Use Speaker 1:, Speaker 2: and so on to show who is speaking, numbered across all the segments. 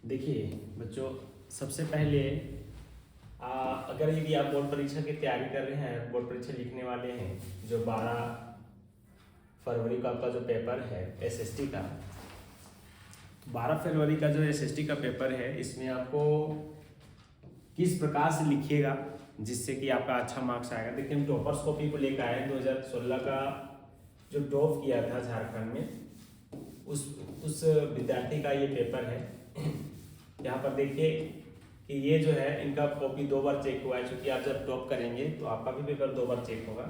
Speaker 1: देखिए बच्चों, सबसे पहले अगर यदि आप बोर्ड परीक्षा की तैयारी कर रहे हैं, बोर्ड परीक्षा लिखने वाले हैं, जो 12 फरवरी का आपका जो पेपर है एसएसटी का, 12 फरवरी का जो एसएसटी का पेपर है, इसमें आपको किस प्रकार से लिखिएगा जिससे कि आपका अच्छा मार्क्स आएगा। देखिए हम टॉपर्स कॉपी को लेकर आए 2016 का जो टॉप किया था झारखंड में, उस विद्यार्थी का ये पेपर है। यहाँ पर देखिए कि ये जो है इनका कॉपी 2 बार चेक हुआ है, क्योंकि आप जब टॉप करेंगे तो आपका भी पेपर 2 बार चेक होगा।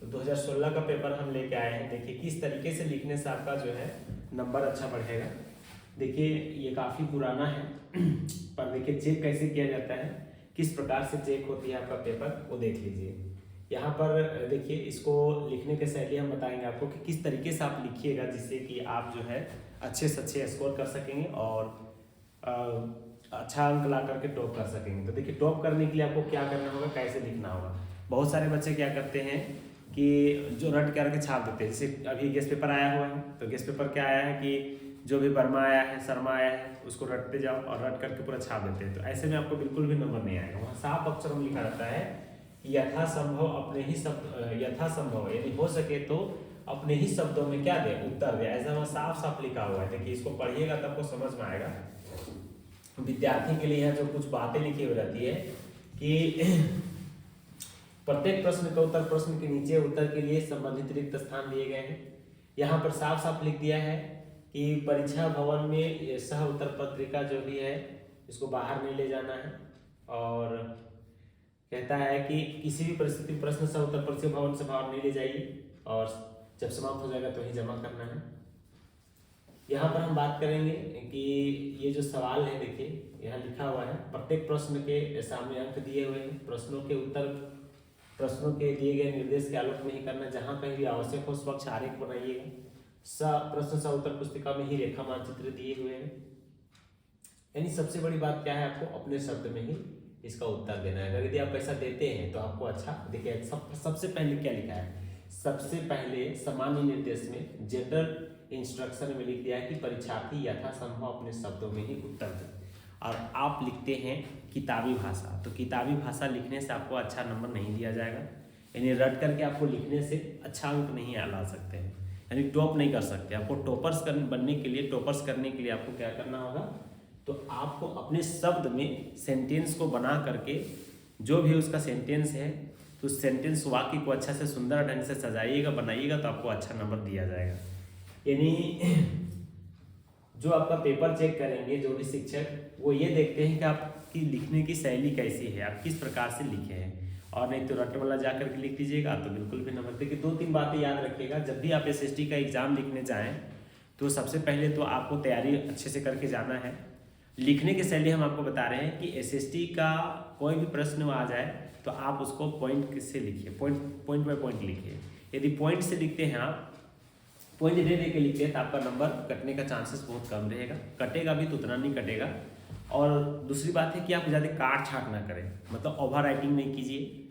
Speaker 1: तो 2016 का पेपर हम लेके आए हैं। देखिए किस तरीके से लिखने से आपका जो है नंबर अच्छा बढ़ेगा। देखिए ये काफ़ी पुराना है पर देखिए चेक कैसे किया जाता है, किस प्रकार से चेक होती है आपका पेपर, वो देख लीजिए। यहाँ पर देखिए इसको लिखने के शैली हम बताएंगे आपको कि किस तरीके से आप लिखिएगा जिससे कि आप जो है अच्छे से अच्छे स्कोर कर सकेंगे और अच्छा अंक ला करके टॉप कर सकेंगे। तो देखिए टॉप करने के लिए आपको क्या करना होगा, कैसे लिखना होगा। बहुत सारे बच्चे क्या करते हैं कि जो रट करके छाप देते हैं। जैसे अभी गेस्ट पेपर आया हुआ है, तो गेस्ट पेपर क्या आया है कि जो भी वर्मा आया है, शर्मा आया है, उसको रटते जाओ और रट करके पूरा छाप देते हैं। तो ऐसे में आपको बिल्कुल भी नंबर नहीं आएगा। वहाँ साफ अक्षरों में लिखा रहता है यथासंभव अपने ही शब्द, यथासंभव यानी हो सके तो अपने ही शब्दों में क्या दे, उत्तर दे। ऐसा वहाँ साफ साफ लिखा हुआ है। देखिए इसको पढ़िएगा तब आपको समझ में आएगा। विद्यार्थी के लिए यहाँ जो कुछ बातें लिखी हुई रहती है कि प्रत्येक प्रश्न का उत्तर प्रश्न के नीचे उत्तर के लिए संबंधित रिक्त स्थान दिए गए हैं। यहाँ पर साफ साफ लिख दिया है कि परीक्षा भवन में सह उत्तर पत्रिका जो भी है इसको बाहर नहीं ले जाना है, और कहता है कि किसी भी परिस्थिति में प्रश्न सह उत्तर परीक्षा भवन से बाहर नहीं ले जाइए और जब समाप्त हो जाएगा तो ही जमा करना है। यहाँ पर हम बात करेंगे कि ये जो सवाल है, देखिए यहाँ लिखा हुआ है प्रत्येक प्रश्न के सामने अंक दिए हुए हैं। प्रश्नों के उत्तर प्रश्नों के दिए गए निर्देश के आलोक में ही करना। जहाँ कहीं भी आवश्यक हो उस वक्त आरेख बनाइएगा। प्रश्न सा उत्तर पुस्तिका में ही रेखा मानचित्र दिए हुए हैं। यानी सबसे बड़ी बात क्या है, आपको अपने शब्द में ही इसका उत्तर देना है। अगर यदि आप ऐसा देते हैं तो आपको अच्छा। देखिए सबसे पहले क्या लिखा है, सबसे पहले सामान्य निर्देश में जनरल इंस्ट्रक्शन में लिख दिया है कि परीक्षार्थी यथासंभव अपने शब्दों में ही उत्तर दें। और आप लिखते हैं किताबी भाषा, तो किताबी भाषा लिखने से आपको अच्छा नंबर नहीं दिया जाएगा। यानी रट करके आपको लिखने से अच्छा अंक नहीं ला सकते हैं, यानी टॉप नहीं कर सकते। आपको टॉपर्स बनने के लिए, टॉपर्स करने के लिए आपको क्या करना होगा, तो आपको अपने शब्द में सेंटेंस को बना करके जो भी उसका सेंटेंस है, तो सेंटेंस वाक्य को अच्छा से सुंदर ढंग से सजाइएगा, बनाइएगा, तो आपको अच्छा नंबर दिया जाएगा। यानी जो आपका पेपर चेक करेंगे जो भी शिक्षक, वो ये देखते हैं कि आपकी लिखने की शैली कैसी है, आप किस प्रकार से लिखे हैं। और नहीं तो रट वाला जा करके लिख दीजिएगा तो बिल्कुल भी नंबर। देखिए 2-3 बातें याद रखिएगा। जब भी आप एसएसटी का एग्जाम लिखने जाएं तो सबसे पहले तो आपको तैयारी अच्छे से करके जाना है। लिखने की शैली हम आपको बता रहे हैं कि एसएसटी का कोई भी प्रश्न आ जाए तो आप उसको पॉइंट से लिखिए, पॉइंट बाय पॉइंट लिखिए। यदि पॉइंट से लिखते हैं आप, पॉइंट दे दे के लिखते हैं, तो आपका नंबर कटने का चांसेस बहुत कम रहेगा। कटेगा भी तो उतना नहीं कटेगा। और दूसरी बात है कि आप ज़्यादा काट छाट ना करें, मतलब ओवर राइटिंग नहीं कीजिए।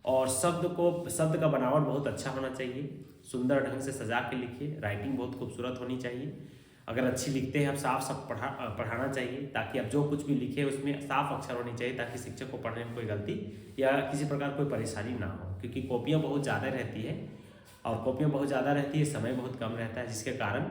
Speaker 1: और शब्द का बनावट बहुत अच्छा होना चाहिए, सुंदर ढंग से सजा के लिखिए। राइटिंग बहुत खूबसूरत होनी चाहिए। अगर अच्छी लिखते हैं आप, साफ पढ़ाना चाहिए, ताकि आप जो कुछ भी लिखे उसमें साफ अक्षर होनी चाहिए, ताकि शिक्षक को पढ़ने में कोई गलती या किसी प्रकार कोई परेशानी ना हो। क्योंकि कॉपियाँ बहुत ज़्यादा रहती है, और कॉपियाँ बहुत ज़्यादा रहती है, समय बहुत कम रहता है, जिसके कारण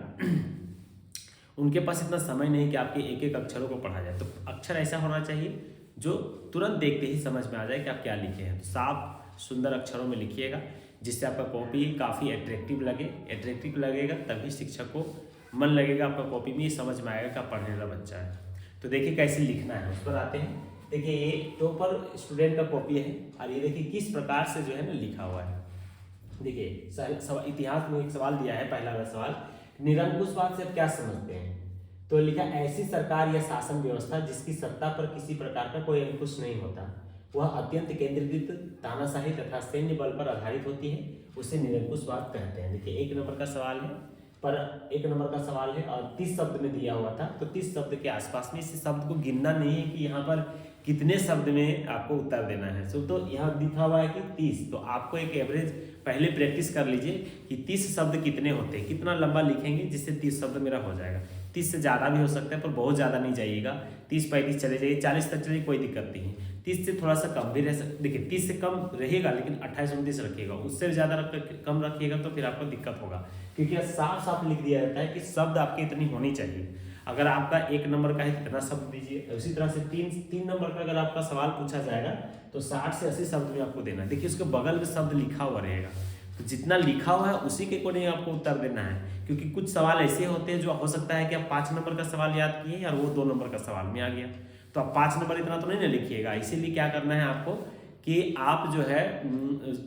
Speaker 1: उनके पास इतना समय नहीं कि आपके एक एक अक्षरों को पढ़ा जाए। तो अक्षर ऐसा होना चाहिए जो तुरंत देखते ही समझ में आ जाए कि आप क्या लिखे हैं। तो साफ सुंदर अक्षरों में लिखिएगा, जिससे आपका कॉपी काफ़ी अट्रैक्टिव लगे। अट्रैक्टिव लगेगा तभी शिक्षक को मन लगेगा आपका कॉपी में, ये समझ में आएगा कि आप पढ़ने वाला बच्चा है। तो देखिए कैसे लिखना है उस पर आते हैं। देखिए ये टॉपर स्टूडेंट का कॉपी है, और ये देखिए किस प्रकार से जो है ना लिखा हुआ है। देखिए इतिहास में एक सवाल दिया है, पहला वाला सवाल, निरंकुशवाद से आप क्या समझते हैं। तो लिखा, ऐसी सरकार या शासन व्यवस्था जिसकी सत्ता पर किसी प्रकार का कोई अंकुश नहीं होता, वह अत्यंत केंद्रीकृत, तानाशाही तथा सैन्य बल पर आधारित होती है, उसे निरंकुशवाद कहते हैं। देखिए 1 नंबर का सवाल है, पर 1 नंबर का सवाल है और 30 शब्द में दिया हुआ था। तो 30 शब्द के आसपास में, इस शब्द को गिनना नहीं है कि यहाँ पर कितने शब्द में आपको उत्तर देना है। तो यहाँ लिखा हुआ है कि 30, तो आपको एक एवरेज पहले प्रैक्टिस कर लीजिए कि 30 शब्द कितने होते हैं, कितना लंबा लिखेंगे जिससे 30 शब्द मेरा हो जाएगा। 30 से ज़्यादा भी हो सकता है, पर बहुत ज़्यादा नहीं जाइएगा। 30-35 चले जाइए, 40 तक चलिए, कोई दिक्कत नहीं है। 30 से थोड़ा सा कम भी रह सकते, देखिए 30 से कम रहेगा लेकिन 28-29 रखिएगा, उससे ज़्यादा कम रखिएगा तो फिर आपको दिक्कत होगा, क्योंकि साफ साफ लिख दिया जाता है कि शब्द आपके इतनी होनी चाहिए। अगर आपका 1 नंबर का है तो इतना शब्द दीजिए, उसी तरह से 3 नंबर का अगर आपका सवाल पूछा जाएगा तो 60 से 80 शब्द में आपको देना है। देखिए उसके बगल में शब्द लिखा हुआ रहेगा, तो जितना लिखा हुआ है उसी के अकॉर्डिंग आपको उत्तर देना है, क्योंकि कुछ सवाल ऐसे होते हैं जो हो सकता है कि आप 5 नंबर का सवाल याद किए और वो 2 नंबर का सवाल में आ गया, तो आप 5 नंबर इतना तो नहीं ना लिखिएगा। इसीलिए क्या करना है आपको कि आप जो है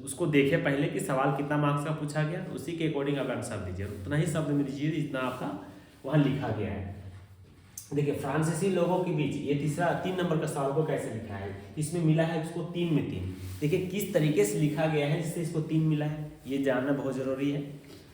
Speaker 1: उसको देखें पहले कि सवाल कितना मार्क्स का पूछा गया, उसी के अकॉर्डिंग आप आंसर दीजिए, उतना ही शब्द में दीजिए जितना आपका वहाँ लिखा गया है। देखिए फ्रांसीसी लोगों के बीच, ये 3 नंबर का सवाल को कैसे लिखा है, इसमें मिला है इसको 3 में 3। देखिए किस तरीके से लिखा गया है जिससे इसको 3 मिला है, ये जानना बहुत जरूरी है।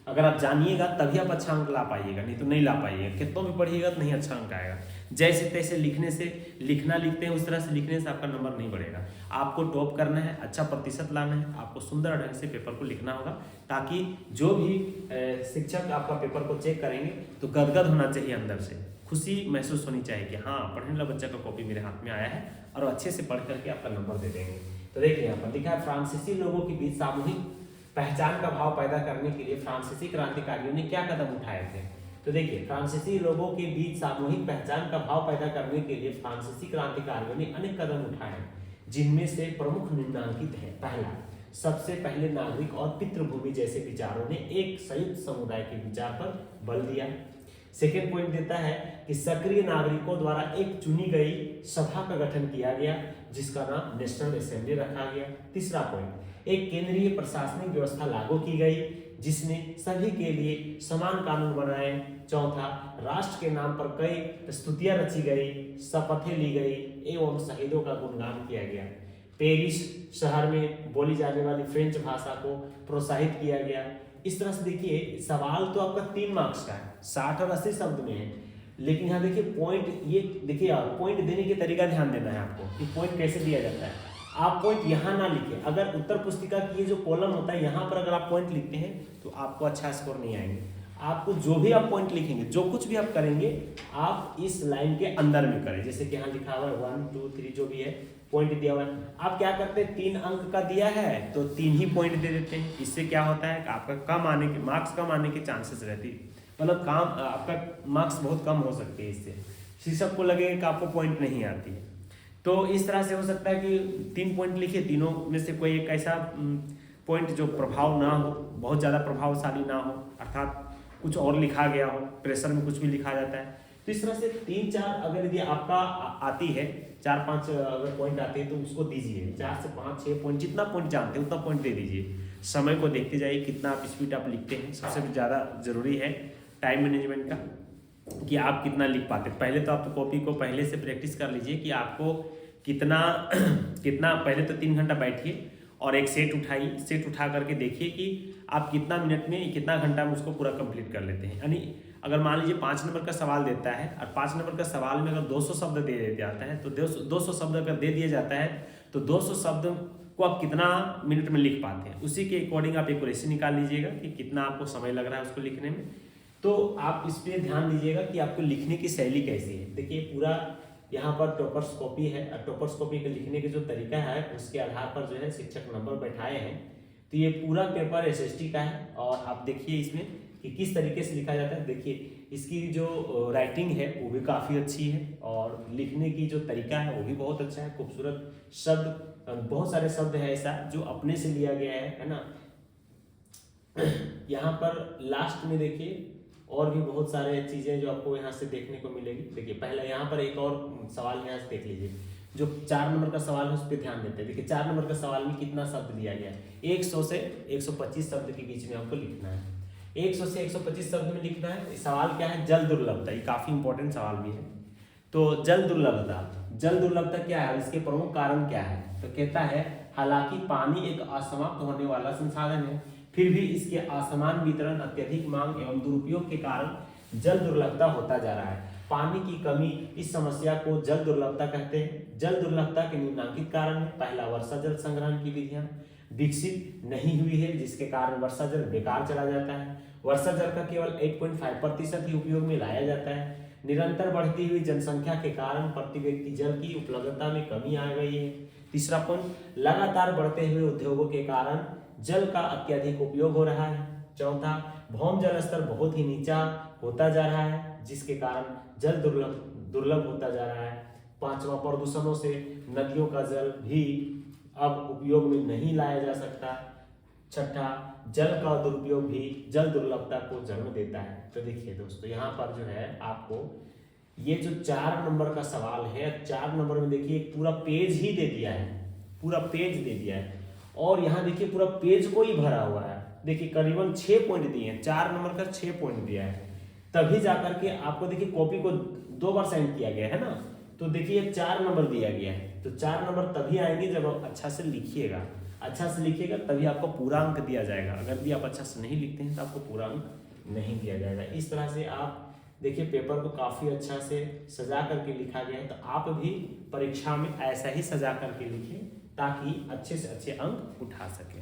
Speaker 1: अगर आप जानिएगा तभी आप अच्छा अंक ला पाइएगा, नहीं तो नहीं ला पाइएगा, कितना भी पढ़िएगा तो नहीं अच्छा अंक आएगा। जैसे तैसे लिखने से, लिखना लिखते हैं उस तरह से लिखने से आपका नंबर नहीं बढ़ेगा। आपको टॉप करना है, अच्छा प्रतिशत लाना है, आपको सुंदर ढंग से पेपर को लिखना होगा, ताकि जो भी शिक्षक आपका पेपर को चेक करेंगे तो गदगद होना चाहिए, अंदर से खुशी महसूस होनी चाहिए कि हाँ पढ़ने वाला बच्चा का कॉपी मेरे हाथ में आया है, और अच्छे से पढ़ करके आपका नंबर दे देंगे। तो देखिए यहाँ पर लिखा है, फ्रांसीसी लोगों के बीच सामूहिक पहचान का भाव पैदा करने के लिए फ्रांसीसी क्रांतिकारियों ने क्या कदम उठाए थे। तो देखिए फ्रांसीसी लोगों के बीच सामूहिक पहचान का भाव पैदा करने के लिए फ्रांसीसी क्रांतिकारियों ने अनेक कदम उठाए, जिनमें से प्रमुख निम्नलिखित है। पहला, सबसे पहले नागरिक और पितृभूमि जैसे विचारों ने एक संयुक्त समुदाय के विचार पर बल दिया। सेकेंड पॉइंट देता है कि सक्रिय नागरिकों द्वारा एक चुनी गई सभा का गठन किया गया, जिसका नाम नेशनल असेंबली रखा गया। तीसरा पॉइंट, एक केंद्रीय प्रशासनिक व्यवस्था लागू की गई, जिसने सभी के लिए समान कानून बनाए। चौथा, राष्ट्र के नाम पर कई स्तुतियां रची गई, शपथें ली गई एवं शहीदों का गुणगान किया गया। पेरिस शहर में बोली जाने वाली फ्रेंच भाषा को प्रोत्साहित किया गया। इस तरह से देखिए सवाल तो आपका 3 मार्क्स का है, 60 और 80 शब्द में है, लेकिन यहाँ देखिए पॉइंट, ये देखिए पॉइंट देने के तरीका ध्यान देना है आपको कि पॉइंट कैसे दिया जाता है। आप पॉइंट यहाँ ना लिखें, अगर उत्तर पुस्तिका की ये जो कॉलम होता है यहाँ पर अगर आप पॉइंट लिखते हैं तो आपको अच्छा स्कोर नहीं आएंगे। आपको जो भी आप पॉइंट लिखेंगे, जो कुछ भी आप करेंगे, आप इस लाइन के अंदर में करें। जैसे कि यहाँ लिखा हुआ है 1 2 3 जो भी है पॉइंट दिया हुआ है, आप क्या करते हैं 3 अंक का दिया है तो 3 ही पॉइंट दे देते हैं। इससे क्या होता है कि आपका कम आने के मार्क्स कम आने के चांसेस रहती है, मतलब काम आपका मार्क्स बहुत कम हो सकते हैं। इससे शिक्षक को लगेगा कि आपको पॉइंट नहीं आती है। तो इस तरह से हो सकता है कि 3 पॉइंट लिखिए, तीनों में से कोई एक ऐसा पॉइंट जो प्रभाव ना हो, बहुत ज़्यादा प्रभावशाली ना हो, अर्थात कुछ और लिखा गया हो, प्रेशर में कुछ भी लिखा जाता है। तो इस तरह से 3-4 अगर यदि आपका आती है, 4-5 अगर पॉइंट आते हैं तो उसको दीजिए। 4 से 5-6 पॉइंट, जितना पॉइंट जानते हैं उतना पॉइंट दे दीजिए। समय को देखते जाइए कितना आप स्पीड आप लिखते हैं, सबसे ज़्यादा जरूरी है टाइम मैनेजमेंट का, कि आप कितना लिख पाते हैं। पहले तो आप कॉपी को पहले से प्रैक्टिस कर लीजिए कि आपको कितना पहले तो 3 घंटा बैठिए और एक सेट उठाइए, सेट उठा करके देखिए कि आप कितना मिनट में, कितना घंटा में उसको पूरा कंप्लीट कर लेते हैं। यानी अगर मान लीजिए 5 नंबर का सवाल देता है और 5 नंबर का सवाल में अगर 200 शब्द दे दिया जाता है, तो 200 शब्द अगर दे दिया जाता है तो 200 शब्द को आप कितना मिनट में लिख पाते हैं, उसी के अकॉर्डिंग आप एक रेशियो निकाल लीजिएगा कि कितना आपको समय लग रहा है उसको लिखने में। तो आप इस पर ध्यान दीजिएगा कि आपको लिखने की शैली कैसी है। देखिए पूरा यहाँ पर टॉपर्स कॉपी है, और टॉपर्स कॉपी के लिखने के जो तरीका है उसके आधार पर जो है शिक्षक नंबर बैठाए हैं। तो ये पूरा पेपर एसएसटी का है, और आप देखिए इसमें कि किस तरीके से लिखा जाता है। देखिए इसकी जो राइटिंग है वो भी काफ़ी अच्छी है, और लिखने की जो तरीका है वो भी बहुत अच्छा है, खूबसूरत शब्द, बहुत सारे शब्द है ऐसा जो अपने से लिया गया है ना। यहाँ पर लास्ट में देखिए और भी बहुत सारे चीज़ें जो आपको यहाँ से देखने को मिलेगी। देखिए पहला यहाँ पर एक और सवाल यहाँ से देख लीजिए, जो 4 नंबर का सवाल है उस पर ध्यान देते हैं। देखिए 4 नंबर का सवाल में कितना शब्द दिया गया है, 100 से 125 शब्द के बीच में आपको लिखना है। 100 से 125 शब्द में लिखना है। सवाल क्या है, जल दुर्लभता, ये काफ़ी इंपॉर्टेंट सवाल भी है। तो जल दुर्लभता क्या है, इसके प्रमुख कारण क्या है। तो कहता है हालांकि पानी एक असमाप्त होने वाला संसाधन है, फिर भी इसके असमान वितरण, अत्यधिक मांग एवं दुरुपयोग के कारण जल दुर्लभता होता जा रहा है। पानी की कमी, इस समस्या को जल दुर्लभता कहते हैं। जल दुर्लभता के निम्नलिखित कारण है। पहला, वर्षा जल संग्रहण की विधियां। विकसित नहीं हुई है, जिसके कारण वर्षा जल बेकार चला जाता है। वर्षा जल का केवल 8.5% ही उपयोग में लाया जाता है। निरंतर बढ़ती हुई जनसंख्या के कारण प्रति व्यक्ति जल की उपलब्धता में कमी आ गई है। तीसरा पॉइंट, लगातार बढ़ते हुए उद्योगों के कारण जल का अत्यधिक उपयोग हो रहा है। चौथा, भौम जल स्तर बहुत ही नीचा होता जा रहा है, जिसके कारण जल दुर्लभ होता जा रहा है। पांचवा, प्रदूषणों से नदियों का जल भी अब उपयोग में नहीं लाया जा सकता। छठा, जल का दुरुपयोग भी जल दुर्लभता को जन्म देता है। तो देखिए दोस्तों, यहाँ पर जो है आपको ये जो 4 नंबर का सवाल है, 4 नंबर में देखिए पूरा पेज ही दे दिया है, पूरा पेज दे दिया है, और यहाँ देखिए पूरा पेज को ही भरा हुआ है। देखिए करीबन 6 पॉइंट दिए हैं, 4 नंबर का 6 पॉइंट दिया है, तभी जाकर के आपको देखिए कॉपी को 2 बार साइन किया गया है ना। तो देखिए 4 नंबर दिया गया है, तो 4 नंबर तभी आएंगे जब आप अच्छा से लिखिएगा, अच्छा से लिखिएगा तभी आपको पूरा अंक दिया जाएगा। अगर भी आप अच्छा से नहीं लिखते हैं तो आपको पूरा अंक नहीं दिया जाएगा। इस तरह से आप देखिए पेपर को काफ़ी अच्छा से सजा करके लिखा गया है, तो आप भी परीक्षा में ऐसा ही सजा करके लिखें ताकि अच्छे से अच्छे अंक उठा सकें।